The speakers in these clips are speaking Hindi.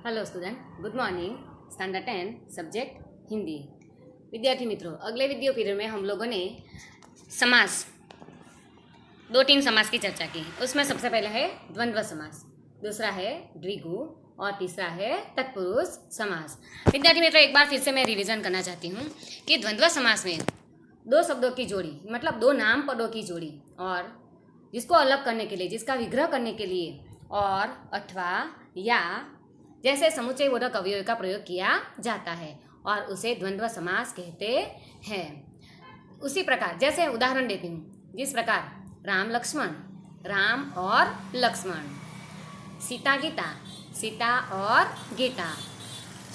Hello student, good morning. Standard 10 subject Hindi. विद्यार्थी मित्रों, अगले वीडियो पीरियड में हम लोगों ने समास, दो तीन समास की चर्चा की। उसमें सबसे पहले है द्वंद्व समास, दूसरा है द्विगु और तीसरा है तत्पुरुष समास। विद्यार्थी मित्रों, एक बार फिर से मैं रिवीजन करना चाहती हूँ कि द्वंद्व समास में दो शब्दों की जोड़ी, मतलब दो नाम पदों की जोड़ी, और जिसको अलग करने के लिए, जिसका विग्रह करने के लिए और अथवा या जैसे समुच्चय बोधक अवयव का प्रयोग किया जाता है और उसे द्वंद्व समास कहते हैं। उसी प्रकार जैसे उदाहरण देती हूँ, जिस प्रकार राम लक्ष्मण, राम और लक्ष्मण, सीता गीता, सीता और गीता,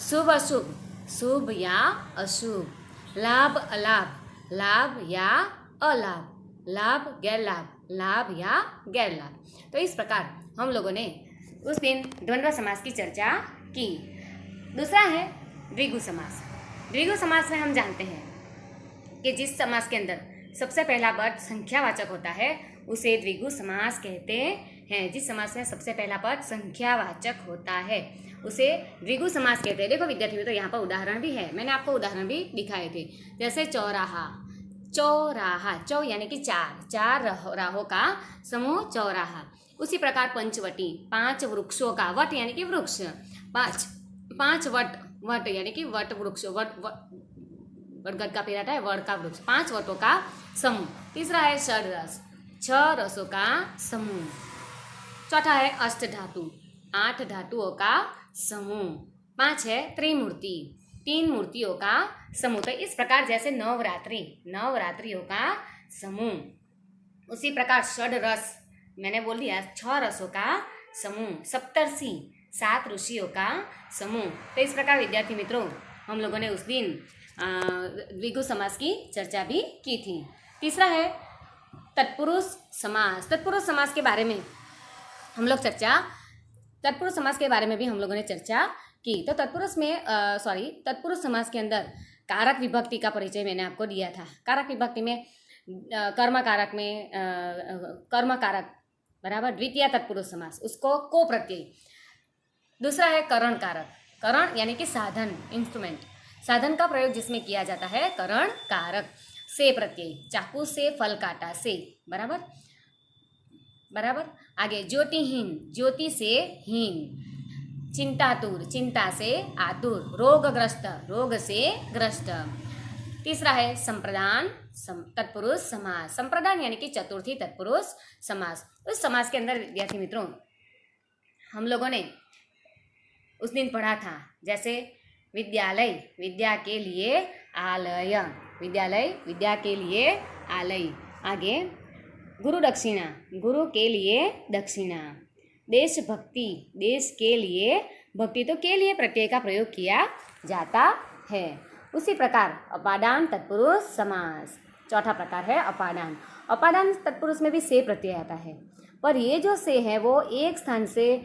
शुभ अशुभ, शुभ या अशुभ, लाभ अलाभ, लाभ या अलाभ, लाभ गैरलाभ, लाभ या गैरलाभ। तो इस प्रकार हम लोगों ने उस दिन द्वंद्व समास की चर्चा की। दूसरा है द्विगु समास। द्विगु समास में हम जानते हैं कि जिस समास के अंदर सबसे पहला पद संख्यावाचक होता है उसे द्विगु समास कहते हैं। जिस समास में सबसे पहला पद संख्यावाचक होता है उसे द्विगु समास कहते हैं। देखो विद्यार्थी मित्रों, यहाँ पर उदाहरण भी है, मैंने आपको उदाहरण भी दिखाए थे। जैसे चौराहा, चौराहा, चौ यानी कि चार, चार राहों का समूह चौराहा। उसी प्रकार पंचवटी, पांच वृक्षों का, वट यानी कि वृक्ष, पांच वट, वट यानी कि वट वृक्ष, वटगद का पेड़ आता है, वट का वृक्ष, पांच वटों का समूह। तीसरा है षडरस, छह रसों का समूह। चौथा है अष्ट धातु, आठ धातुओं का समूह। पांच है त्रिमूर्ति, तीन मूर्तियों का समूह। तो इस प्रकार जैसे नवरात्रि, नवरात्रियों का समूह। उसी प्रकार षडरस, मैंने बोल दिया, छह रसों का समूह। सप्तर्षि, सात ऋषियों का समूह। तो इस प्रकार विद्यार्थी मित्रों, हम लोगों ने उस दिन द्विगु समास की चर्चा भी की थी। तीसरा है तत्पुरुष समास। तत्पुरुष समास के बारे में हम लोग तत्पुरुष समास के बारे में भी हम लोगों ने चर्चा की। तो तत्पुरुष समास के अंदर कारक विभक्ति का परिचय मैंने आपको दिया था। कारक विभक्ति में कर्म कारक बराबर द्वितीय तत्पुरुष समास, उसको को प्रत्यय। दूसरा है करण कारक, करण यानी कि साधन, इंस्ट्रूमेंट, साधन का प्रयोग जिसमें किया जाता है करण कारक। से प्रत्यय, चाकू से फल काटा, से, बराबर बराबर। आगे ज्योतिहीन, ज्योति से हीन। चिंतातुर, चिंता से आतुर। रोगग्रस्त, रोग से ग्रस्त। तीसरा है संप्रदान तत्पुरुष समास। संप्रदान यानी कि चतुर्थी तत्पुरुष समास। उस समास के अंदर विद्यार्थी मित्रों हम लोगों ने उस दिन पढ़ा था, जैसे विद्यालय, विद्या के लिए आलय, विद्यालय विद्या के लिए आलय। आगे गुरु दक्षिणा, गुरु के लिए दक्षिणा। देशभक्ति, देश के लिए भक्ति, तो के लिए प्रत्यय का प्रयोग किया जाता है। उसी प्रकार अपादान तत्पुरुष समास, चौथा प्रकार है अपादान। अपादान तत्पुरुष में भी से प्रत्यय आता है, पर ये जो से है वो एक स्थान से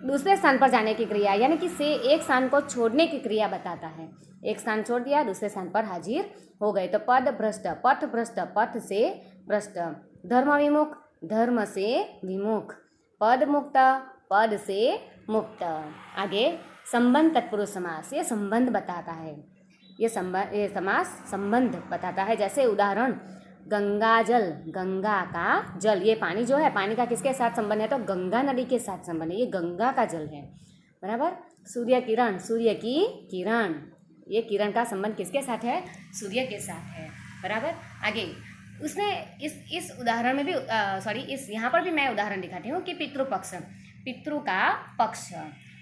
दूसरे स्थान पर जाने की क्रिया, यानी कि से एक स्थान को छोड़ने की क्रिया बताता है। एक स्थान छोड़ दिया, दूसरे स्थान पर हाजिर हो गए। तो पद भ्रष्ट, पथ भ्रष्ट, पथ से भ्रष्ट। धर्म विमुख, धर्म से विमुख। पद मुक्त, पद से मुक्त। आगे संबंध तत्पुरुष समास, ये संबंध बताता है, ये समास संबंध बताता है। जैसे उदाहरण गंगा जल, गंगा का जल, ये पानी जो है, पानी का किसके साथ संबंध है, तो गंगा नदी के साथ संबंध है, ये गंगा का जल है, बराबर। सूर्य किरण, सूर्य की किरण, ये किरण का संबंध किसके साथ है, सूर्य के साथ है, बराबर। आगे उसने इस उदाहरण में भी इस यहाँ पर भी मैं उदाहरण दिखाती हूँ कि पितृपक्ष, पितृ का पक्ष।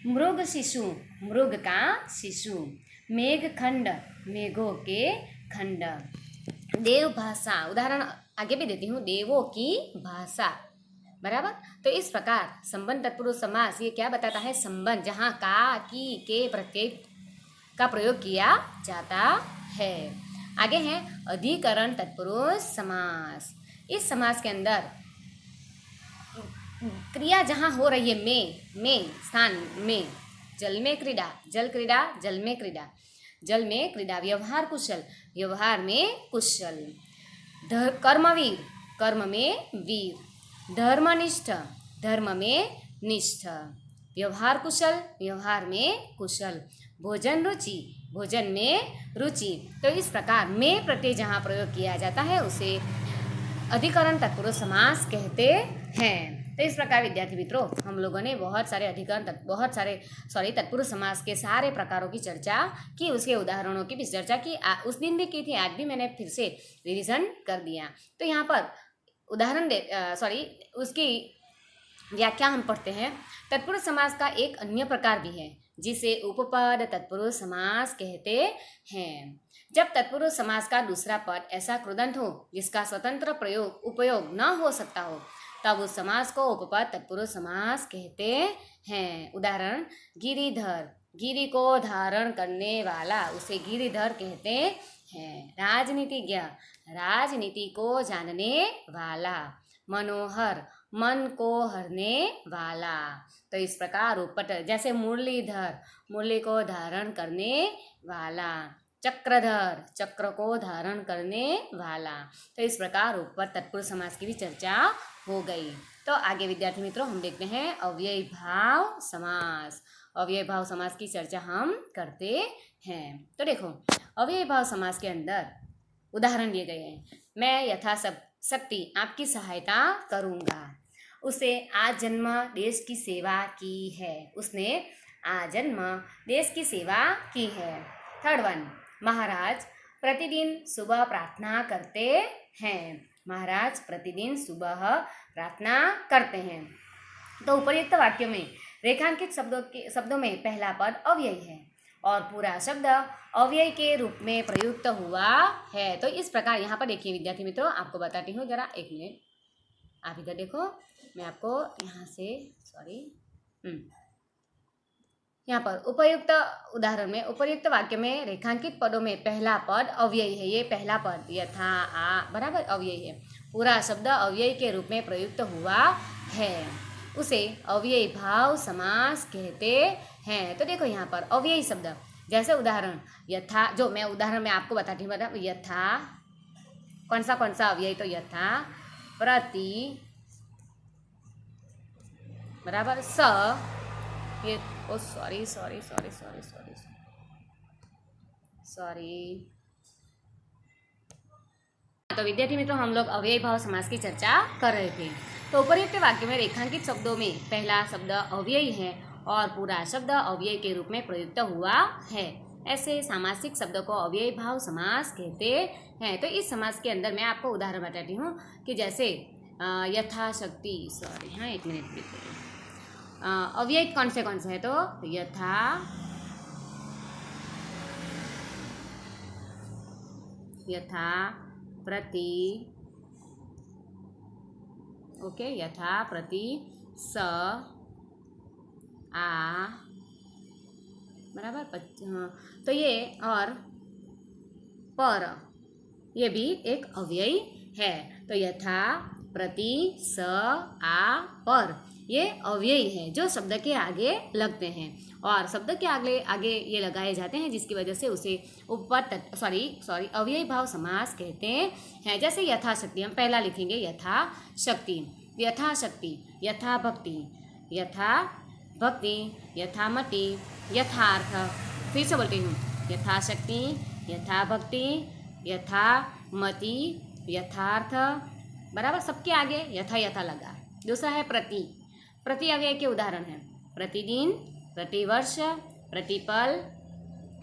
मृग शिशु, मृग का शिशु। मेघ खंड, मेघों के खंड। देव भाषा, उदाहरण आगे भी देती हूँ, देवों की भाषा, बराबर। तो इस प्रकार संबंध तत्पुरुष समास ये क्या बताता है, संबंध, जहाँ का, की, के प्रत्यय का प्रयोग किया जाता है। आगे है अधिकरण तत्पुरुष समास। इस समास के अंदर क्रिया जहाँ हो रही है, में स्थान में, जल में क्रीड़ा, जल क्रीड़ा, जल में क्रीड़ा, जल में क्रीड़ा। व्यवहार कुशल, व्यवहार में कुशल। कर्मवीर, कर्म में वीर। धर्मनिष्ठ, धर्म में निष्ठ। व्यवहार कुशल, व्यवहार में कुशल। भोजन रुचि, भोजन में रुचि। तो इस प्रकार में प्रत्यय जहाँ प्रयोग किया जाता है उसे अधिकरण तत्पुरुष समास कहते हैं। तो इस प्रकार विद्यार्थी मित्रों हम लोगों ने बहुत सारे तत्पुरुष समास के सारे प्रकारों की चर्चा की, उसके उदाहरणों की भी चर्चा की। उस दिन भी की थी, आज भी मैंने फिर से रिवीजन कर दिया। तो यहाँ पर उसकी व्याख्या हम पढ़ते हैं। तत्पुरुष समास का एक अन्य प्रकार भी है जिसे उपपद तत्पुरुष समास कहते हैं। जब तत्पुरुष समास का दूसरा पद ऐसा कृदंत हो जिसका स्वतंत्र उपयोग न हो सकता हो तब उस समास को उपपद तत्पुरुष समास कहते हैं। उदाहरण, गिरिधर, गिरि को धारण करने वाला, उसे गिरिधर कहते हैं। राजनीतिज्ञ, राजनीति को जानने वाला। मनोहर, मन को हरने वाला। तो इस प्रकार उपपद, जैसे मुरलीधर, मुरली को धारण करने वाला। चक्रधर, चक्र को धारण करने वाला। तो इस प्रकार उपपद तत्पुरुष समास की भी चर्चा हो गई। तो आगे विद्यार्थी मित्रों हम देखते हैं अव्ययी भाव समास। अव्ययी भाव समास की चर्चा हम करते हैं। तो देखो, अव्ययी भाव समास के अंदर उदाहरण दिए गए हैं। मैं यथाशक्ति आपकी सहायता करूँगा। उसे आजन्म देश की सेवा की है। उसने आजन्म देश की सेवा की है। थर्ड वन, महाराज प्रतिदिन सुबह प्रार्थना करते हैं। महाराज प्रतिदिन सुबह प्रार्थना करते हैं। तो उपर्युक्त वाक्यों में रेखांकित शब्दों में पहला पद अव्ययी है और पूरा शब्द अव्यय के रूप में प्रयुक्त हुआ है। तो इस प्रकार यहाँ पर देखिए विद्यार्थी मित्रों, आपको बताती हूँ, जरा एक मिनट आप इधर देखो, मैं आपको यहाँ से यहाँ पर उपर्युक्त उदाहरण में उपर्युक्त वाक्य में रेखांकित पदों में पहला पद अव्ययी है। ये पहला पद यथा आ बराबर अव्ययी है। पूरा शब्द अव्ययी के रूप में प्रयुक्त हुआ है, उसे अव्ययी भाव समास कहते हैं। तो देखो यहाँ पर अव्ययी शब्द, जैसे उदाहरण यथा, जो मैं उदाहरण में आपको बताती हूँ, यथा कौन सा अव्ययी, तो यथा, प्रति बराबर स, ये सॉरी। तो विद्यार्थी मित्रों हम लोग अव्ययी भाव समास की चर्चा कर रहे थे। तो उपर्युक्त वाक्य में रेखांकित शब्दों में पहला शब्द अव्ययी है और पूरा शब्द अव्यय के रूप में प्रयुक्त हुआ है। ऐसे सामासिक शब्दों को अव्ययी भाव समास कहते हैं। तो इस समास के अंदर मैं आपको उदाहरण बताती हूँ कि जैसे यथाशक्ति, एक मिनट, अव्यय कौन से है, तो यथा, प्रति, ओके, यथा प्रति स आ बराबर तो ये और पर, ये भी एक अव्ययी है। तो यथा प्रति स आ पर, ये अव्ययी है जो शब्द के आगे लगते हैं और शब्द के आगे ये लगाए जाते हैं, जिसकी वजह से उसे उपपद अव्ययी भाव समास कहते हैं। जैसे यथाशक्ति, हम पहला लिखेंगे यथाशक्ति, यथाशक्ति, यथा भक्ति, यथा भक्ति, यथामति, यथार्थ। फिर से बोलती हूँ, यथाशक्ति, यथा भक्ति, यथामति, यथार्थ, बराबर सबके आगे यथा लगा। दूसरा है प्रति, प्रति अव्यय के उदाहरण है प्रतिदिन, प्रतिवर्ष, प्रतिपल,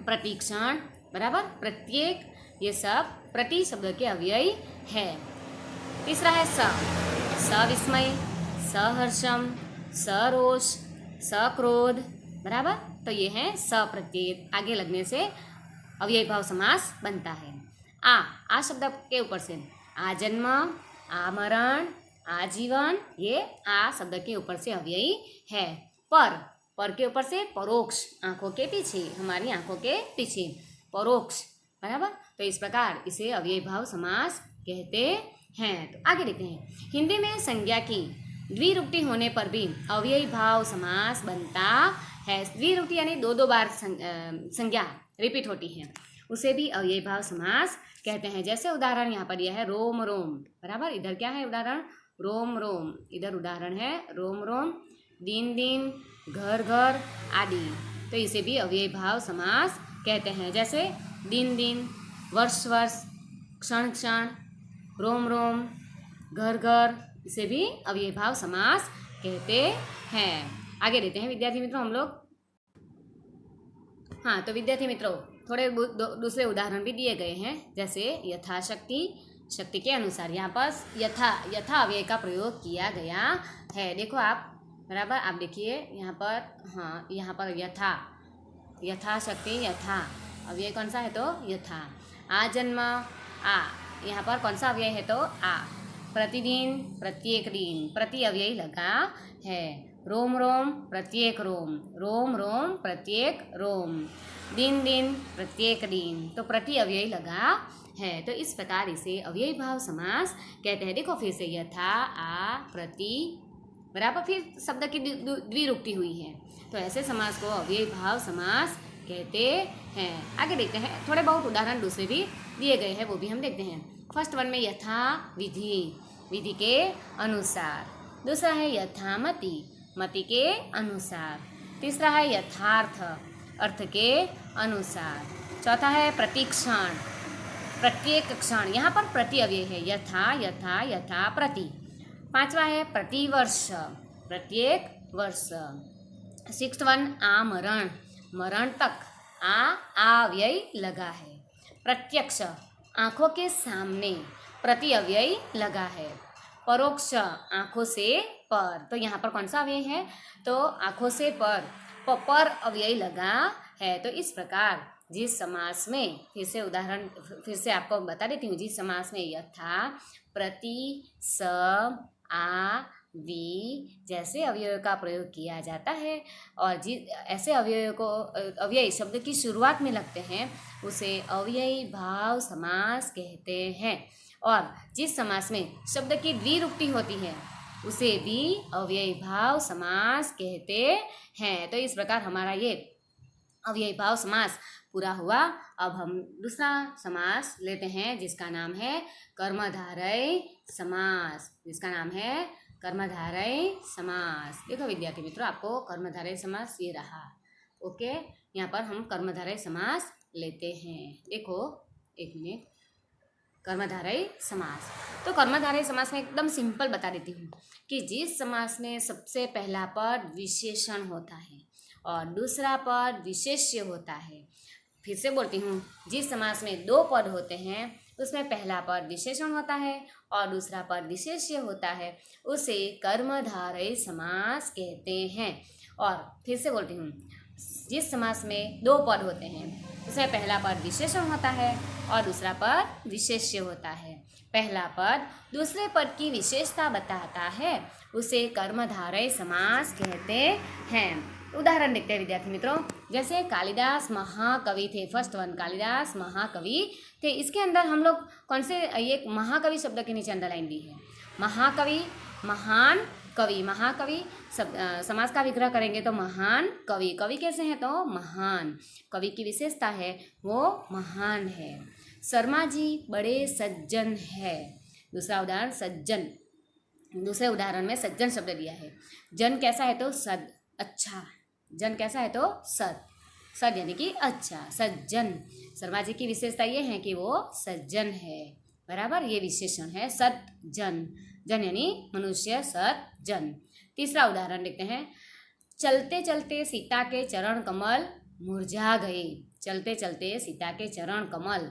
प्रतिक्षण, बराबर प्रत्येक, ये सब प्रति शब्द के अव्यय है। तीसरा है सविस्मय, सहर्षम, सरोष, सक्रोध, बराबर। तो ये है प्रत्यय आगे लगने से अव्ययी भाव समास बनता है। आ शब्द के ऊपर से आजन्म, आमरण, आजीवन, ये आ शब्द के ऊपर से अव्ययी है। पर के ऊपर से परोक्ष, आंखों के पीछे, हमारी आंखों के पीछे, परोक्ष, बराबर। तो इस प्रकार इसे अव्ययी भाव समास कहते हैं। तो आगे देखते हैं, हिंदी में संज्ञा की द्विरुक्ति होने पर भी अव्ययी भाव समास बनता है। द्विरुक्ति यानी दो बार संज्ञा रिपीट होती है, उसे भी अव्ययी भाव समास कहते हैं। जैसे उदाहरण यहाँ पर दिया है रोम रोम, बराबर। इधर क्या है उदाहरण, रोम रोम, इधर उदाहरण है रोम रोम। दिन दिन, घर घर आदि, तो इसे भी अव्ययी भाव समास कहते हैं। जैसे दिन दिन, वर्ष वर्ष, क्षण क्षण, रोम रोम, घर घर, इसे भी अव्ययी भाव समास कहते हैं। आगे देते हैं विद्यार्थी मित्रों हम लोग। हाँ, तो विद्यार्थी मित्रों थोड़े दूसरे उदाहरण भी दिए गए हैं। जैसे यथाशक्ति, शक्ति के अनुसार, यहाँ पर यथा अव्यय का प्रयोग किया गया है। देखो आप, बराबर आप देखिए यहाँ पर, हाँ यहाँ पर यथाशक्ति, यथा अव्यय कौन सा है तो यथा। आ जन्म, आ यहाँ पर कौन सा अव्यय है तो आ। प्रतिदिन, प्रत्येक दिन, प्रति अव्यय लगा है। रोम रोम, प्रत्येक रोम, रोम रोम, प्रत्येक रोम। दिन दिन, प्रत्येक दिन, तो प्रति अव्यय लगा है। तो इस प्रकार इसे अव्ययी भाव समास कहते हैं। देखो फिर से यथा, आ, प्रति, बराबर फिर शब्द की द्विरुक्ति हुई है, तो ऐसे समास को अव्ययी भाव समास कहते हैं। आगे देखते हैं, थोड़े बहुत उदाहरण दूसरे भी दिए गए हैं, वो भी हम देखते हैं। फर्स्ट वन में यथा विधि, विधि के अनुसार। दूसरा है यथामति, मति के अनुसार। तीसरा है यथार्थ, अर्थ के अनुसार। चौथा है प्रतिक्षण, प्रत्येक क्षण, यहाँ पर प्रति अव्यय है, यथा यथा यथा प्रति। पांचवा है प्रतिवर्ष, प्रत्येक वर्ष। सिक्स्थ वन आमरण, मरण तक, आ अव्यय लगा है। प्रत्यक्ष, आँखों के सामने, प्रति अव्यय लगा है। परोक्ष, आँखों से पर, तो यहाँ पर कौन सा अव्यय है तो आँखों से पर अव्यय लगा है। तो इस प्रकार जिस समास में, फिर से उदाहरण फिर से आपको बता देती हूँ, जिस समास में यथा, प्रति, सब, आ, वी जैसे अव्ययों का प्रयोग किया जाता है और ऐसे अव्ययों को अव्ययी शब्द की शुरुआत में लगते हैं, उसे अव्ययी भाव समास कहते हैं। और जिस समास में शब्द की द्विरुक्ति होती है उसे भी अव्ययी भाव समास कहते हैं। तो इस प्रकार हमारा ये अव्ययी भाव समास पूरा हुआ। अब हम दूसरा समास लेते हैं जिसका नाम है कर्मधारय समास, जिसका नाम है कर्मधारय समास। देखो विद्यार्थी मित्रों, आपको कर्मधारय समास ये रहा, ओके। यहाँ पर हम कर्मधारय समास लेते हैं। देखो एक मिनट, कर्मधारय समास। तो कर्मधारय समास में एकदम सिंपल बता देती हूँ कि जिस समास में सबसे पहला पद विशेषण होता है और दूसरा पद विशेष्य होता है। फिर से बोलती हूँ, जिस समास में दो पद होते हैं उसमें पहला पद विशेषण होता है और दूसरा पद विशेष्य होता है, उसे कर्मधारय समास कहते हैं। और फिर से बोलती हूँ, जिस समास में दो पद होते हैं उसमें पहला पद विशेषण होता है और दूसरा पद विशेष्य होता है। पहला पद दूसरे पद की विशेषता बताता है, उसे कर्मधारय समास कहते हैं। उदाहरण देखते हैं विद्यार्थी मित्रों। जैसे कालिदास महाकवि थे, फर्स्ट वन कालिदास महाकवि थे, इसके अंदर हम लोग कौन से एक महाकवि शब्द के नीचे अंडरलाइन दी है। महाकवि, महान कवि, महाकवि समास का विग्रह करेंगे तो महान कवि, कवि कैसे हैं तो महान, कवि की विशेषता है वो महान है। शर्मा जी बड़े सज्जन है, दूसरा उदाहरण सज्जन, दूसरे उदाहरण में सज्जन शब्द दिया है। जन कैसा है तो सद, अच्छा, जन कैसा है तो सद, सद यानी कि अच्छा, सज्जन। शर्मा जी की विशेषता ये है कि वो सज्जन है, बराबर, ये विशेषण है सज्जन, जन यानी मनुष्य, सज्जन। तीसरा उदाहरण देखते हैं। चलते चलते सीता के चरण कमल मुरझा गए, चलते चलते सीता के चरण कमल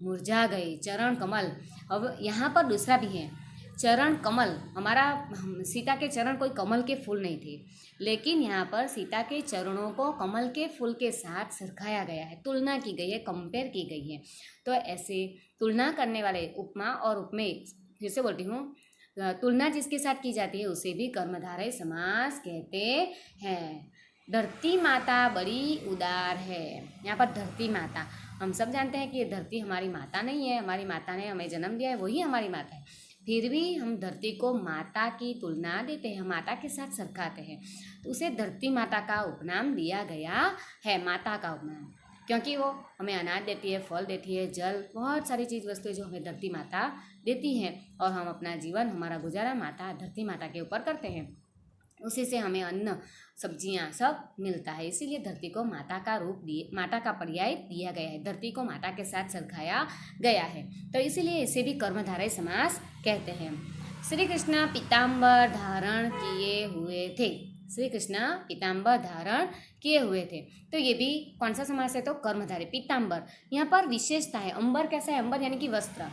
मुरझा गए, चरण कमल। अब यहाँ पर दूसरा भी है, चरण कमल, हमारा सीता के चरण कोई कमल के फूल नहीं थे, लेकिन यहाँ पर सीता के चरणों को कमल के फूल के साथ सरखाया गया है, तुलना की गई है, कंपेयर की गई है। तो ऐसे तुलना करने वाले उपमा और उपमेय, फिर से बोलती हूँ, तुलना जिसके साथ की जाती है उसे भी कर्मधारय समास कहते हैं। धरती माता बड़ी उदार है, यहाँ पर धरती माता, हम सब जानते हैं कि ये धरती हमारी माता नहीं है, हमारी माता ने हमें जन्म दिया है, वही हमारी माता है, फिर भी हम धरती को माता की तुलना देते हैं, माता के साथ सरखाते हैं, तो उसे धरती माता का उपनाम दिया गया है, माता का उपनाम, क्योंकि वो हमें अनाज देती है, फल देती है, जल, बहुत सारी चीज़ वस्तुएं जो हमें धरती माता देती हैं, और हम अपना जीवन, हमारा गुजारा माता धरती माता के ऊपर करते हैं। उसी से हमें अन्न सब्जियां सब मिलता है। इसीलिए धरती को माता का पर्याय दिया गया है, धरती को माता के साथ सरखाया गया है। तो इसीलिए इसे भी कर्मधारय समास कहते हैं। श्री कृष्ण पीताम्बर धारण किए हुए थे। श्री कृष्ण पीताम्बर धारण किए हुए थे, तो ये भी कौन सा समास है? तो कर्मधारय। पीताम्बर, यहाँ पर विशेषता है। अंबर कैसा है? अंबर यानी कि वस्त्र,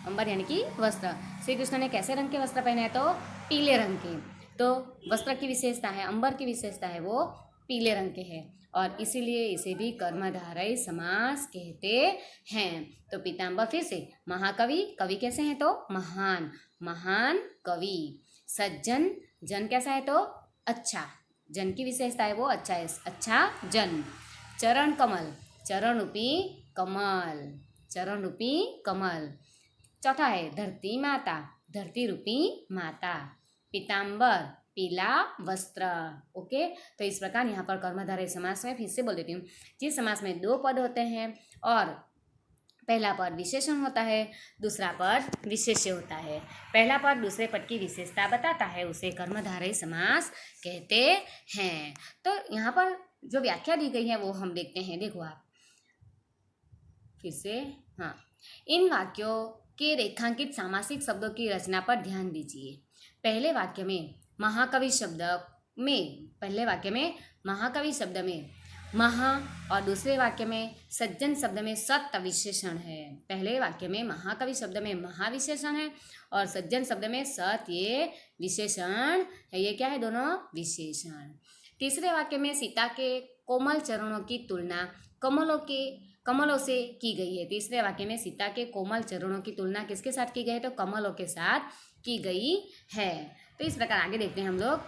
अंबर यानी कि वस्त्र। श्री कृष्ण ने कैसे रंग के वस्त्र पहने हैं? तो पीले रंग के। तो वस्त्र की विशेषता है, अंबर की विशेषता है वो पीले रंग के है, और इसीलिए इसे भी कर्मधारय समास कहते हैं। तो पीताम्बर, फिर से महाकवि, कवि कैसे हैं? तो महान, महान कवि। सज्जन, जन कैसा है? तो अच्छा, जन की विशेषता है वो अच्छा है, अच्छा जन। चरण कमल, चरण रूपी कमल, चरण रूपी कमल। चौथा है धरती माता, धरती रूपी माता। पीताम्बर, पीला वस्त्र। ओके, तो इस प्रकार यहाँ पर कर्मधारय समास में फिर से बोल देती हूँ। जिस समास में दो पद होते हैं और पहला पद विशेषण होता है, दूसरा पद विशेष्य होता है, पहला पद दूसरे पद की विशेषता बताता है, उसे कर्मधारय समास कहते हैं। तो यहाँ पर जो व्याख्या दी गई है वो हम देखते हैं। देखो आप फिर से, हाँ, इन वाक्यों के रेखांकित सामासिक शब्दों की रचना पर ध्यान दीजिए। पहले वाक्य में महाकवि शब्द में, पहले वाक्य में महाकवि शब्द में महा और दूसरे वाक्य में सज्जन शब्द में सत विशेषण है। पहले वाक्य में महाकवि शब्द में महा विशेषण है और सज्जन शब्द में सत, ये विशेषण है। ये क्या है? दोनों विशेषण। तीसरे वाक्य में सीता के कोमल चरणों की तुलना कमलों से की गई है। तीसरे वाक्य में सीता के कोमल चरणों की तुलना किसके साथ की गई है? तो कमलों के साथ की गई है। तो इस प्रकार आगे देखते हैं हम लोग।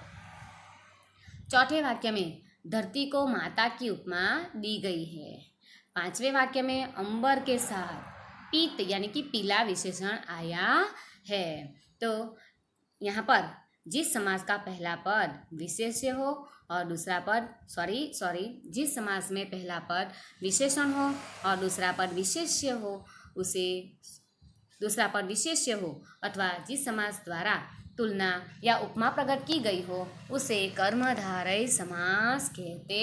चौथे वाक्य में धरती को माता की उपमा दी गई है। पांचवें वाक्य में अंबर के साथ पीत यानी कि पीला विशेषण आया है। तो यहाँ पर जिस समास का पहला पद विशेष्य हो और दूसरा पद जिस समास में पहला पद विशेषण हो और दूसरा पद विशेष्य हो, उसे दूसरा पद विशेष्य हो, अथवा जिस समास द्वारा तुलना या उपमा प्रकट की गई हो, उसे कर्मधारय समास कहते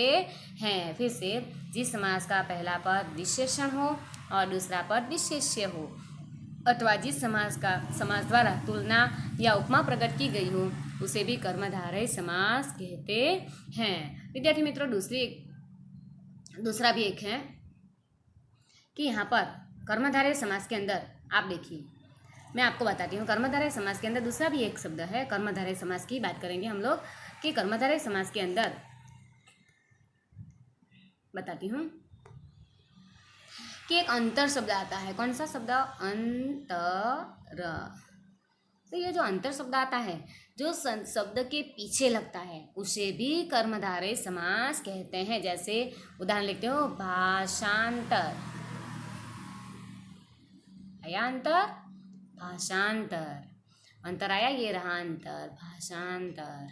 हैं। फिर से, जिस समास का पहला पद विशेषण हो और दूसरा पद विशेष्य हो, अथवा जिस समास द्वारा तुलना या उपमा प्रकट की गई हो, उसे भी कर्मधारय समास कहते हैं। विद्यार्थी मित्रों, दूसरा भी एक है कि यहाँ पर कर्मधारय समास के अंदर आप देखिए, मैं आपको बताती हूँ। कर्मधारय समास के अंदर दूसरा भी एक शब्द है। कर्मधारय समास की बात करेंगे हम लोग कि कर्मधारय समास के अंदर बताती हूँ कि एक अंतर शब्द आता है। कौन सा शब्द? अंतर। तो ये जो अंतर शब्द आता है, जो शब्द के पीछे लगता है, उसे भी कर्मधारय समास कहते हैं। जैसे उदाहरण लिखते हो, भाषांतर, आया अंतर, भाषांतर, अंतर आया, ये रहा अंतर, भाषांतर।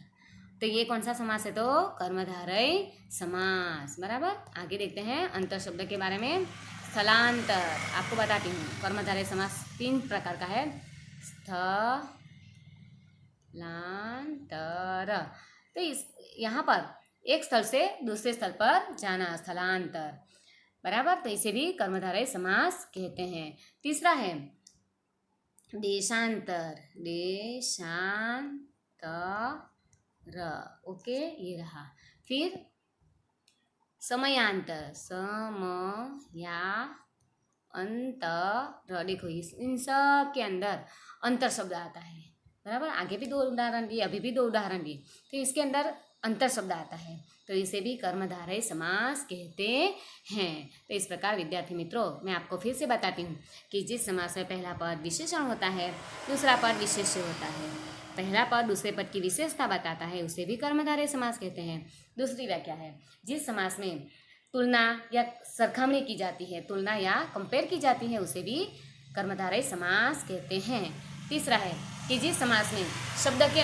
तो ये कौन सा समास है? तो कर्मधारय समास। बराबर। आगे देखते हैं अंतर शब्द के बारे में। स्थलांतर, आपको बताती हूँ, कर्मधारय समास 3 प्रकार का है। स्थलांतर, तो यहाँ पर एक स्थल से दूसरे स्थल पर जाना, स्थलांतर। बराबर। तो इसे भी कर्मधारय समास कहते हैं। तीसरा है देशांतर, ओके, ये रहा। फिर समयांतर, देखो इन सब के अंदर अंतर शब्द आता है। बराबर। आगे भी 2 उदाहरण दिए, अभी भी 2 उदाहरण दिए, तो इसके अंदर अंतर शब्द आता है, तो इसे भी कर्मधारय समास कहते हैं। तो इस प्रकार विद्यार्थी मित्रों, मैं आपको फिर से बताती हूँ कि जिस समास में पहला पद विशेषण होता है, दूसरा पद विशेष्य होता है, पहला पद दूसरे पद की विशेषता बताता है, उसे भी कर्मधारय समास कहते हैं। दूसरी व्याख्या है, जिस समास में तुलना या सरखामणी की जाती है, तुलना या कंपेयर की जाती है, उसे भी कर्मधारय समास कहते हैं। तीसरा है कि जिस समास में शब्द के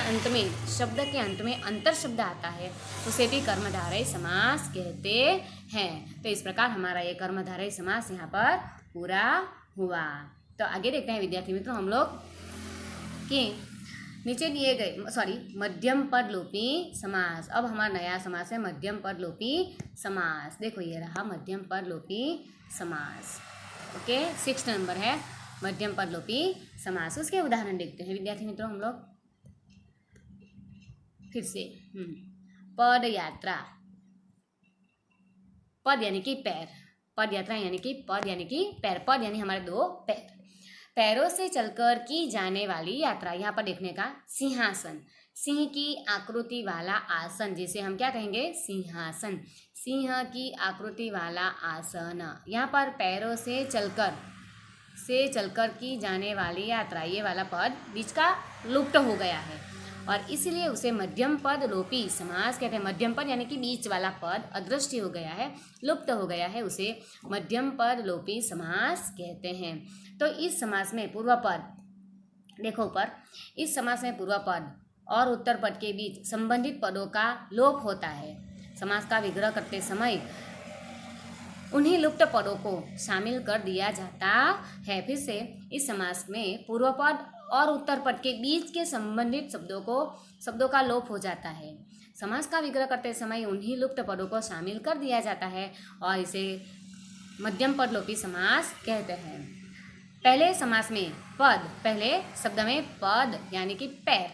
अंत में अंतर शब्द आता है, उसे भी कर्मधारय समास कहते हैं। तो इस प्रकार हमारा ये कर्मधारय समास यहाँ पर पूरा हुआ। तो आगे देखते हैं विद्यार्थी मित्रों हम लोग कि नीचे दिए गए मध्यम पद लोपी समास। अब हमारा नया समास है मध्यम पद लोपी समास। देखो ये रहा मध्यम पद लोपी समास। ओके, 6 नंबर है मध्यम पद लोपी समास। उसके उदाहरण देखते हैं विद्यार्थी मित्रों हम लोग फिर से। पद यात्रा, पद यानी कि पैर, पद यात्रा यानी कि पद यानी कि पैर, पद यानी हमारे 2 पैर, पैरों से चलकर की जाने वाली यात्रा। यहाँ पर देखने का सिंहासन, सिंह की आकृति वाला आसन, जिसे हम क्या कहेंगे सिंहासन, सिंह की आकृति वाला आसन। यहाँ पर पैरों से चलकर की जाने वाली यात्रा, ये वाला पद बीच का लुप्त हो गया है और इसलिए उसे मध्यम पद लोपी समास कहते हैं। मध्यम पद यानी कि बीच वाला पद अदृश्य हो गया है, लुप्त हो गया है, उसे मध्यम पद लोपी समास कहते हैं। तो इस समास में पूर्व पद, देखो ऊपर, इस समास में पूर्व पद और उत्तर पद के बीच संबंधित पदों का लोप होता है। समास का विग्रह करते समय उन्हीं लुप्त पदों को शामिल कर दिया जाता है। फिर से, इस समास में पूर्व पद और उत्तर पद के बीच के संबंधित शब्दों का लोप हो जाता है। समास का विग्रह करते समय उन्हीं लुप्त पदों को शामिल कर दिया जाता है और इसे मध्यम पद लोपी समास कहते हैं। पहले समास में पद, पहले शब्द में पद यानी कि पैर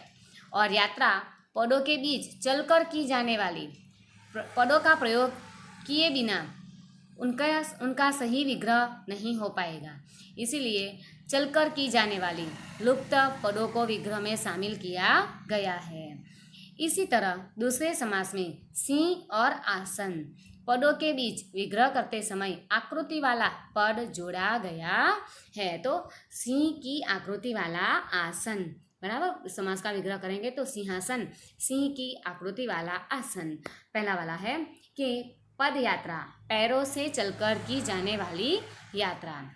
और यात्रा पदों के बीच चलकर की जाने वाली, पदों का प्रयोग किए बिना उनका सही विग्रह नहीं हो पाएगा, इसीलिए चलकर की जाने वाली लुप्त पदों को विग्रह में शामिल किया गया है। इसी तरह दूसरे समास में सिंह और आसन पदों के बीच विग्रह करते समय आकृति वाला पद जोड़ा गया है। तो सिंह की आकृति वाला आसन, बराबर, समास का विग्रह करेंगे तो सिंहासन, सिंह की आकृति वाला आसन। पहला वाला है कि पद यात्रा, पैरों से चलकर की जाने वाली यात्रा।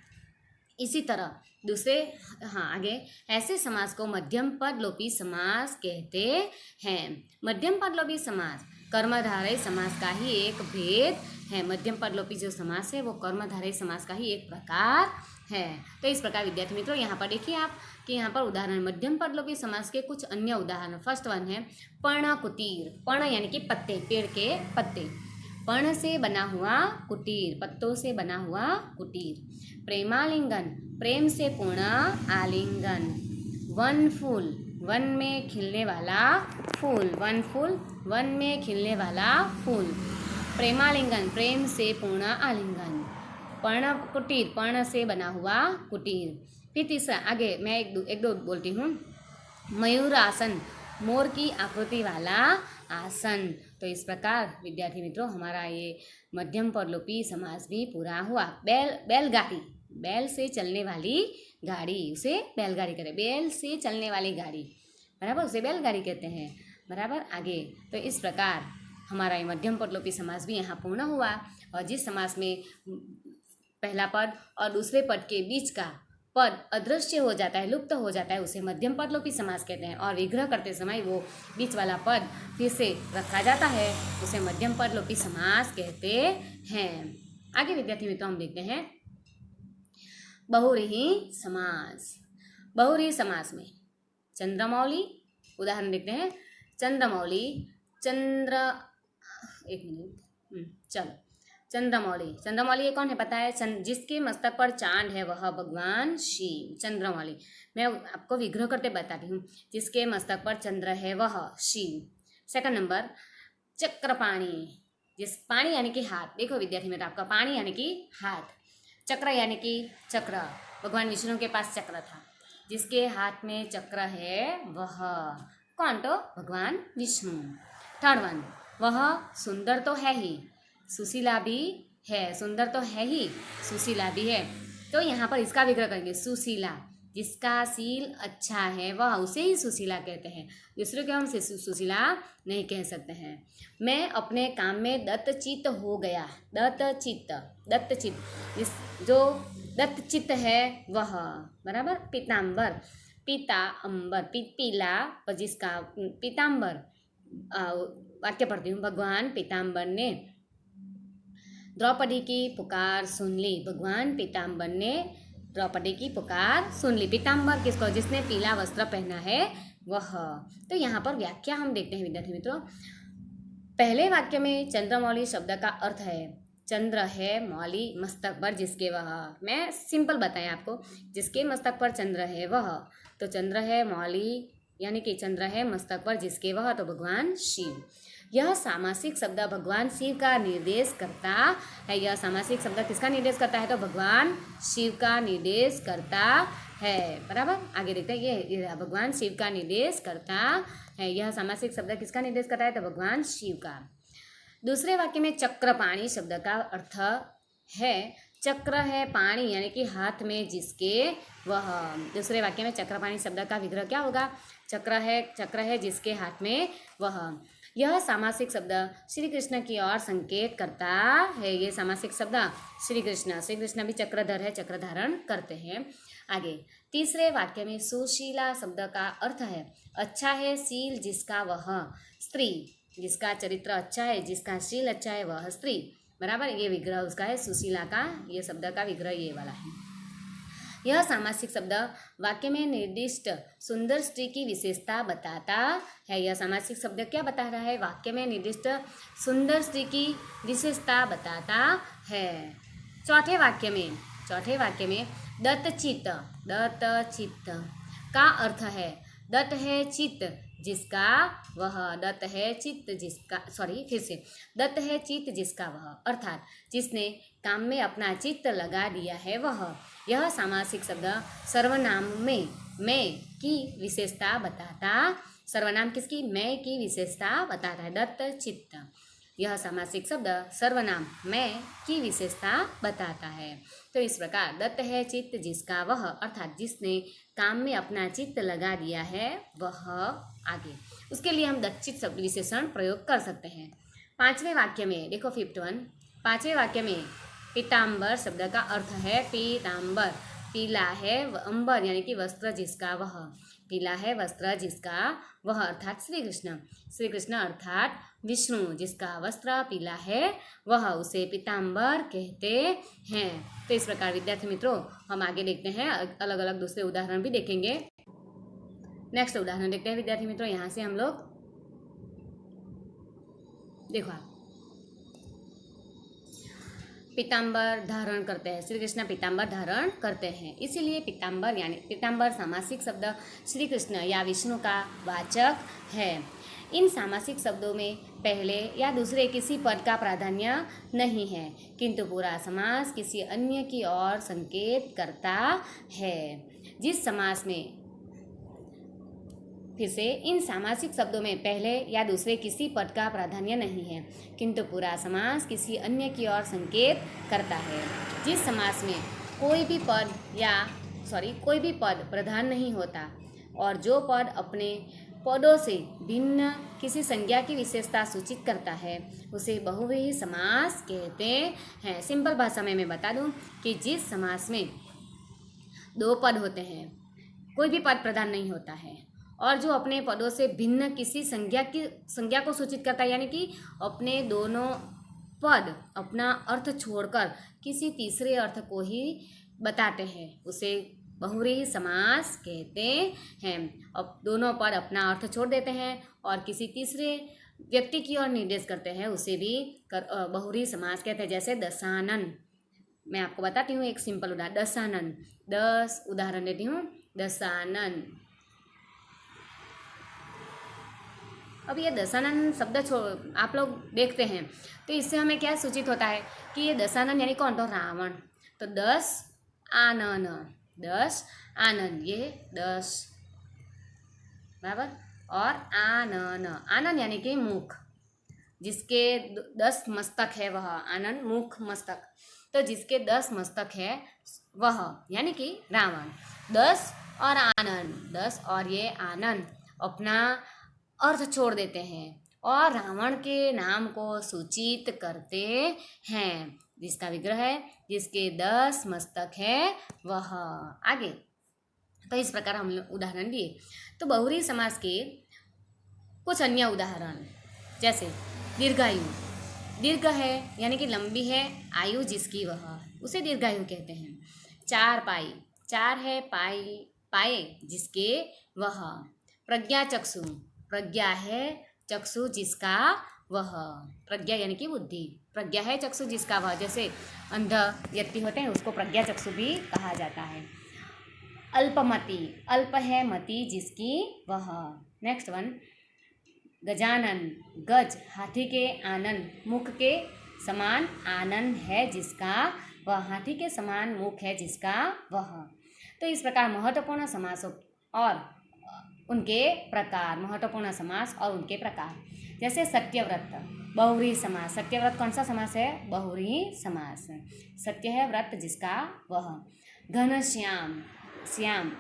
इसी तरह दूसरे, आगे, ऐसे समास को मध्यम पद लोपी समास कहते हैं। मध्यम पद लोपी समास कर्मधारय समास का ही एक भेद है। मध्यम पद लोपी जो समास है वो कर्मधारय समास का ही एक प्रकार है। तो इस प्रकार विद्यार्थी मित्रों यहाँ पर देखिए आप कि यहाँ पर उदाहरण मध्यम पद लोपी समास के कुछ अन्य उदाहरण। फर्स्ट वन है पर्णकुटीर, पर्ण यानी कि पत्ते, पेड़ के पत्ते, पर्ण से बना हुआ कुटीर, पत्तों से बना हुआ कुटीर। प्रेमालिंगन, प्रेम से पूर्ण आलिंगन। वन फूल, वन में खिलने वाला फूल, वन फूल, वन में खिलने वाला फूल। प्रेमालिंगन, प्रेम से पूर्ण आलिंगन। पर्ण कुटीर, पर्ण से बना हुआ कुटीर। फिर तीसरा, आगे मैं एक दो बोलती हूँ। मयूरासन, मोर की आकृति वाला आसन। तो इस प्रकार विद्यार्थी मित्रों हमारा ये मध्यम पद लोपी समास भी पूरा हुआ। बैलगाड़ी, बैल से चलने वाली गाड़ी, उसे बैलगाड़ी कहते हैं। बैल से चलने वाली गाड़ी, बराबर, उसे बैलगाड़ी कहते हैं, बराबर। आगे, तो इस प्रकार हमारा ये मध्यम पद लोपी समास भी यहाँ पूर्ण हुआ। और जिस समास में पहला पद और दूसरे पद के बीच का पद अदृश्य हो जाता है, लुप्त हो जाता है, उसे मध्यम पद लोपी समास कहते हैं। और विग्रह करते समय वो बीच वाला पद फिर से रखा जाता है, उसे मध्यम पद लोपी समास कहते हैं। आगे विद्यार्थी मित्रों हम देखते हैं बहुव्रीहि समास। बहुव्रीहि समास में चंद्रमौली, उदाहरण देखते हैं। चंद्रमौली, चंद्रमौली, चंद्रमौली ये कौन है पता है? जिसके मस्तक पर चांद है वह भगवान शिव। चंद्रमौली, मैं आपको विग्रह करते बताती हूँ। जिसके मस्तक पर चंद्र है वह शिव। सेकंड नंबर, चक्रपाणी, जिस पानी यानी कि हाथ। देखो विद्यार्थी मित्र, आपका पानी यानी कि हाथ, चक्र यानी कि चक्र, भगवान विष्णु के पास चक्र था। जिसके हाथ में चक्र है वह कौन? तो भगवान विष्णु। थर्ड वन, वह सुंदर तो है ही, सुशीला भी है। सुंदर तो है ही, सुशीला भी है। तो यहाँ पर इसका विग्रह करेंगे सुशीला, जिसका सील अच्छा है वह, उसे ही सुशीला कहते हैं। दूसरे को हम सुशीला नहीं कह सकते हैं। मैं अपने काम में दत्तचित्त हो गया। दत्तचित्त, दत्तचित्त, जो दत्तचित्त है वह, बराबर। पीताम्बर, पीताम्बर, पीला, जिसका पीताम्बर, वाक्य पढ़ती हूँ। भगवान पीताम्बर ने द्रौपदी की पुकार सुन ली। भगवान पीताम्बर ने द्रौपदी की पुकार सुन ली। पीताम्बर किसको? जिसने पीला वस्त्र पहना है वह। तो यहाँ पर व्याख्या हम देखते हैं विद्यार्थी मित्रों। पहले वाक्य में चंद्रमौली शब्द का अर्थ है चंद्र है मौली मस्तक पर जिसके वह। मैं सिंपल बताएं आपको, जिसके मस्तक पर चंद्र है वह, तो चंद्र है मौली यानी कि चंद्र है मस्तक पर जिसके वह, तो भगवान शिव। यह सामासिक शब्द भगवान शिव का निर्देश करता है। यह सामासिक शब्द किसका निर्देश करता है, तो भगवान शिव का निर्देश करता है। बराबर, आगे देखते हैं। ये भगवान शिव का निर्देश करता है। यह सामासिक शब्द किसका निर्देश करता है, तो भगवान शिव का। दूसरे वाक्य में चक्रपाणी शब्द का अर्थ है चक्र है पाणी यानी कि हाथ में जिसके वह। दूसरे वाक्य में चक्रपाणी शब्द का विग्रह क्या होगा, चक्र है जिसके हाथ में वह। यह सामासिक शब्द श्री कृष्ण की ओर संकेत करता है। ये सामासिक शब्द श्री कृष्ण भी चक्रधर है, चक्र धारण करते हैं। आगे तीसरे वाक्य में सुशीला शब्द का अर्थ है अच्छा है शील जिसका वह स्त्री। जिसका चरित्र अच्छा है, जिसका शील अच्छा है वह स्त्री। बराबर, ये विग्रह उसका है सुशीला का, ये शब्द का विग्रह ये वाला है। यह सामासिक शब्द वाक्य में निर्दिष्ट सुंदर स्त्री की विशेषता बताता है। यह सामासिक शब्द क्या बता रहा है, वाक्य में निर्दिष्ट सुंदर स्त्री की विशेषता बताता है। चौथे वाक्य में दत्तचित्त का अर्थ है दत्त है चित्त जिसका वह। दत्त है चित्त जिसका वह, अर्थात जिसने काम में अपना चित्त लगा दिया है वह। यह सामासिक शब्द सर्वनाम में मैं की विशेषता बताता, सर्वनाम किसकी, मैं की विशेषता बताता है, दत्त चित्त। यह सामासिक शब्द सर्वनाम मैं की विशेषता बताता है। तो इस प्रकार दत्त है चित्त जिसका वह, अर्थात जिसने काम में अपना चित्त लगा दिया है वह। आगे उसके लिए हम दत्तचित्त शब्द विशेषण प्रयोग कर सकते हैं। पांचवें वाक्य में देखो 51, पांचवें वाक्य में पीताम्बर शब्द का अर्थ है पीताम्बर, पीला है अंबर यानी कि वस्त्र जिसका वह। पीला है वस्त्र जिसका वह, अर्थात श्री कृष्ण अर्थात विष्णु जिसका वस्त्र पीला है वह, उसे पीताम्बर कहते हैं। तो इस प्रकार विद्यार्थी मित्रों हम आगे देखते हैं, अलग अलग दूसरे उदाहरण भी देखेंगे। नेक्स्ट उदाहरण देखते हैं विद्यार्थी मित्रों। यहाँ से हम लोग देखो आप पीताम्बर धारण करते हैं, श्री कृष्ण पीताम्बर धारण करते हैं, इसीलिए पीताम्बर यानी पीताम्बर सामासिक शब्द श्री कृष्ण या विष्णु का वाचक है। इन सामासिक शब्दों में पहले या दूसरे किसी पद का प्राधान्य नहीं है, किंतु पूरा समास किसी अन्य की ओर संकेत करता है। जिस समास में, फिर से, इन सामासिक शब्दों में पहले या दूसरे किसी पद का प्राधान्य नहीं है, किंतु पूरा समास किसी अन्य की ओर संकेत करता है। जिस समास में कोई भी पद प्रधान नहीं होता और जो पद अपने पदों से भिन्न किसी संज्ञा की विशेषता सूचित करता है उसे बहुव्रीहि समास कहते हैं। सिंपल भाषा में मैं बता दूं कि जिस समास में दो पद होते हैं, कोई भी पद प्रधान नहीं होता है और जो अपने पदों से भिन्न किसी संज्ञा को सूचित करता है, यानी कि अपने दोनों पद अपना अर्थ छोड़कर किसी तीसरे अर्थ को ही बताते हैं, उसे बहुव्रीहि समास कहते हैं। अब दोनों पद अपना अर्थ छोड़ देते हैं और किसी तीसरे व्यक्ति की ओर निर्देश करते हैं, उसे भी बहुव्रीहि समास कहते हैं। जैसे दशानन, मैं आपको बताती हूँ एक सिंपल उदाहरण। दशानन, 10 उदाहरण देती हूँ। दशानन, अब ये दशानन शब्द आप लोग देखते हैं तो इससे हमें क्या सूचित होता है कि ये दशानन यानी कौन, तो रावण। तो 10 आनन, ये 10 बराबर, और आनन यानी कि मुख, जिसके 10 मस्तक है वह, आनन मुख मस्तक। तो जिसके 10 मस्तक है वह यानी कि रावण। 10 और आनन, 10 और ये आनन अपना अर्थ छोड़ देते हैं और रावण के नाम को सूचित करते हैं, जिसका विग्रह है जिसके 10 मस्तक है वह। आगे तो इस प्रकार हम उदाहरण दिए। तो बहुव्रीहि समास के कुछ अन्य उदाहरण, जैसे दीर्घायु, दीर्घ है यानी कि लंबी है आयु जिसकी वह, उसे दीर्घायु कहते हैं। 4 पाई, 4 है पाए जिसके वह। प्रज्ञा चक्षु, प्रज्ञा है चक्षु जिसका वह, प्रज्ञा यानी कि बुद्धि, प्रज्ञा है चक्षु जिसका वह, जैसे अंध व्यक्ति होते हैं उसको प्रज्ञा चक्षु भी कहा जाता है। अल्पमति, अल्प है मति जिसकी वह। नेक्स्ट वन, गजानन, गज हाथी के आनन, मुख के समान आनन है जिसका वह, हाथी के समान मुख है जिसका वह। तो इस प्रकार महत्वपूर्ण समासों और उनके प्रकार, महत्वपूर्ण समास और उनके प्रकार, जैसे सत्यव्रत, बहुव्रीहि समास। सत्यव्रत कौन सा समास है? बहुव्रीहि समास। सत्य है व्रत जिसका वह। घनश्याम, श्याम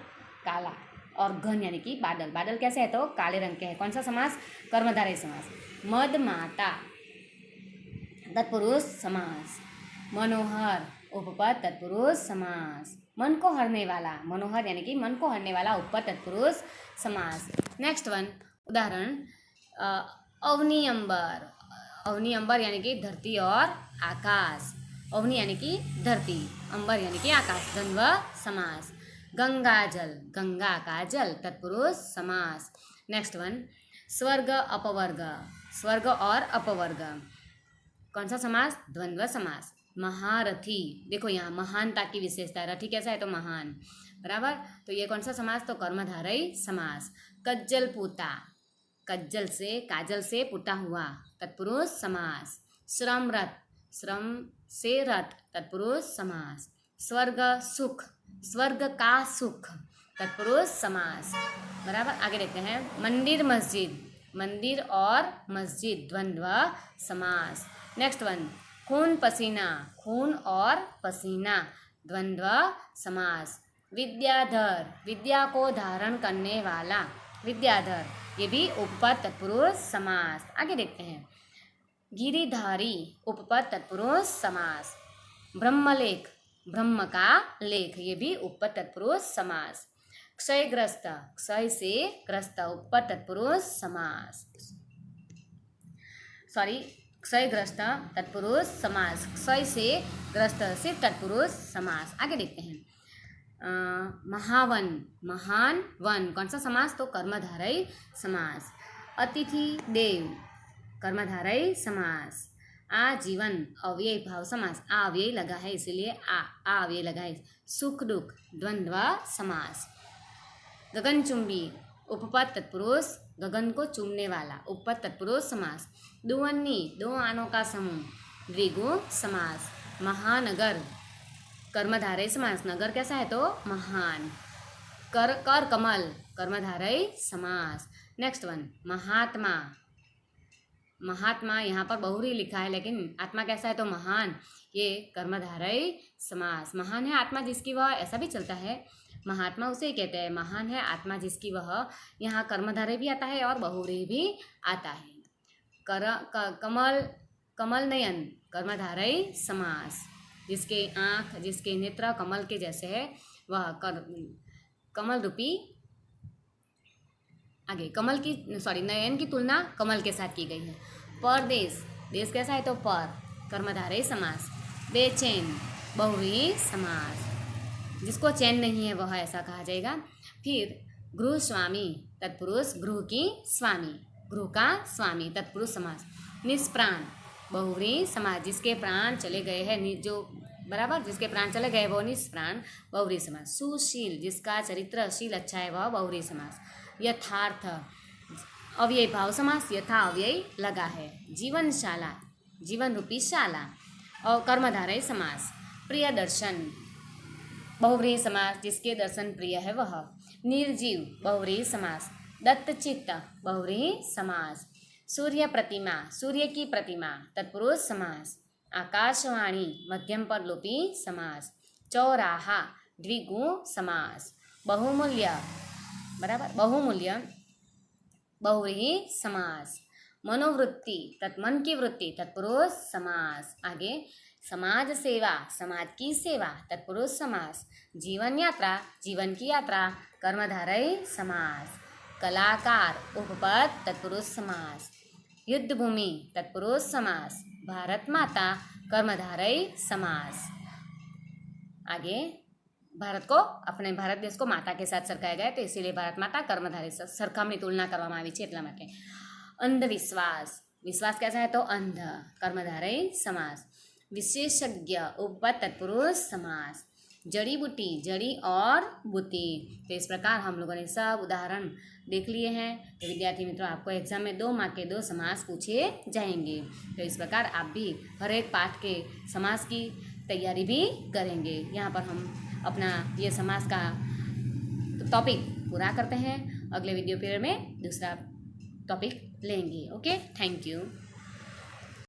काला, और घन यानी कि बादल, बादल कैसे है? तो काले रंग के है। कौन सा समास? कर्मधारय समास। मदमाता, तत्पुरुष समास। मनोहर, उपपद तत्पुरुष समास। मन को हरने वाला, मनोहर यानी कि मन को हरने वाला, उपपद तत्पुरुष समास। नेक्स्ट वन, उदाहरण, अवनी अंबर, अवनी अंबर यानी कि धरती और आकाश। अवनी यानी कि धरती, अंबर यानी कि आकाश, द्वंद्व समास। गंगा जल, गंगा का जल, तत्पुरुष समास। नेक्स्ट वन, स्वर्ग अपवर्ग, स्वर्ग और अपवर्ग, कौन सा समास? द्वंद्व समास। महारथी, देखो यहाँ महानता की विशेषता है, रथी कैसा है? तो महान, बराबर। तो ये कौन सा समास? तो कर्मधारय समास। कज्जल पूता, कज्जल से, काजल से पुता हुआ, तत्पुरुष समास। श्रम रथ, श्रम से रथ, तत्पुरुष समास। स्वर्ग सुख, स्वर्ग का सुख, तत्पुरुष समास, बराबर। आगे देखते हैं, मंदिर मस्जिद, मंदिर और मस्जिद, द्वंद्व समास। नेक्स्ट वन, खून पसीना, खून और पसीना, द्वंद्व समास। विद्याधर, विद्या को धारण करने वाला, विद्याधर, ये भी उपपद तत्पुरुष समास। आगे देखते हैं, गिरिधारी, उपपद तत्पुरुष समास। ब्रह्मलेख, ब्रह्म का लेख, ये भी उपपद तत्पुरुष समास। क्षयग्रस्त, क्षय से ग्रस्त, उपपद तत्पुरुष समास। सॉरी, क्षयग्रस्त तत्पुरुष समास, क्षय से ग्रस्त से तत्पुरुष समास। आगे देखते हैं, महावन, महान वन, कौन सा समास? तो कर्मधारय समास। अतिथि देव, कर्मधारय समास। आजीवन, अव्यय भाव समास, आ अव्यय लगा है इसीलिए आ अव्यय लगा है। सुख दुख, द्वंद्व समास। गगनचुंबी, उपपद तत्पुरुष, गगन को चूमने वाला, उपपद तत्पुरुष समास। दुवन्नी, दो आनों का समूह, द्विगु समास। महानगर, कर्मधारय समास, नगर कैसा है? तो महान। कर कमल, कर्मधारय समास। नेक्स्ट वन, महात्मा, महात्मा यहाँ पर बहुरी लिखा है लेकिन आत्मा कैसा है? तो महान, ये कर्मधारय समास। महान है आत्मा जिसकी वह, ऐसा भी चलता है, महात्मा उसे कहते हैं। महान है आत्मा जिसकी वह, यहाँ कर्मधारय भी आता है और बहुरी भी आता है। कमल, कमल नयन, कर्मधारय समास। जिसके आँख, जिसके नेत्र कमल के जैसे है वह कमल रूपी, आगे कमल की, सॉरी, नयन की तुलना कमल के साथ की गई है। परदेश, देश कैसा है? तो पर, कर्मधारय समास। बेचैन, बहुव्रीहि समास, जिसको चैन नहीं है वह, ऐसा कहा जाएगा। फिर गृह स्वामी, तत्पुरुष, गृह की स्वामी, गृह का स्वामी, तत्पुरुष समास। निष्प्राण, बहुव्रीहि समास, जिसके प्राण चले गए हैं, जो, बराबर, जिसके प्राण चले गए वो निष्प्राण, बहुव्रीहि समास। सुशील, जिसका चरित्रशील अच्छा है वह, बहुव्रीहि समास। यथार्थ, अव्यय भाव समास, यथा अव्यय लगा है। जीवनशाला, जीवन रूपी शाला, और कर्मधारय समास। प्रिय दर्शन, बहुव्रीहि समास, जिसके दर्शन प्रिय है वह। निर्जीव, बहुव्रीहि समास। दत्तचित्त, बहुव्रीहि समास। सूर्य प्रतिमा, सूर्य की प्रतिमा, तत्पुरुष समास। आकाशवाणी, मध्यम पद लोपी समास। चौराहा, द्विगु समास। बहुमूल्य, बराबर, बहुमूल्य, बहुव्रीहि समास। मनोवृत्ति, तत्मन की वृत्ति, तत्पुरुष समास। आगे, समाज सेवा, समाज की सेवा, तत्पुरुष समास। जीवन यात्रा, जीवन की यात्रा, कर्मधारय समास। कलाकार, उपपद तत्पुरुष समास। युद्ध भूमि, तत्पुरुष समास। भारत माता, कर्मधारय समास। आगे, ભારત को अपने भारत देश को माता के साथ सरखाया गया, तो इसीलिए भारत माता कर्मधारय सरखामणी तुलना કરવામાં આવી છે એટલા માટે. અંધવિશ્વાસ, વિશ્વાસ कैसा है तो अंध, कर्मधारय समास. विशेषज्ञ उपपद तत्पुरुष समास. जड़ी बूटी, जड़ी और बूटी. तो इस प्रकार हम लोगों ने सब उदाहरण देख लिए हैं. तो विद्यार्थी मित्रों, आपको एग्जाम में 2 मार्क के 2 समास पूछे जाएंगे. तो इस प्रकार आप भी हर एक पाठ के समास की तैयारी भी करेंगे. यहाँ पर हम अपना ये समास का टॉपिक पूरा करते हैं. अगले वीडियो पीरियड में दूसरा टॉपिक लेंगे. Okay, thank you.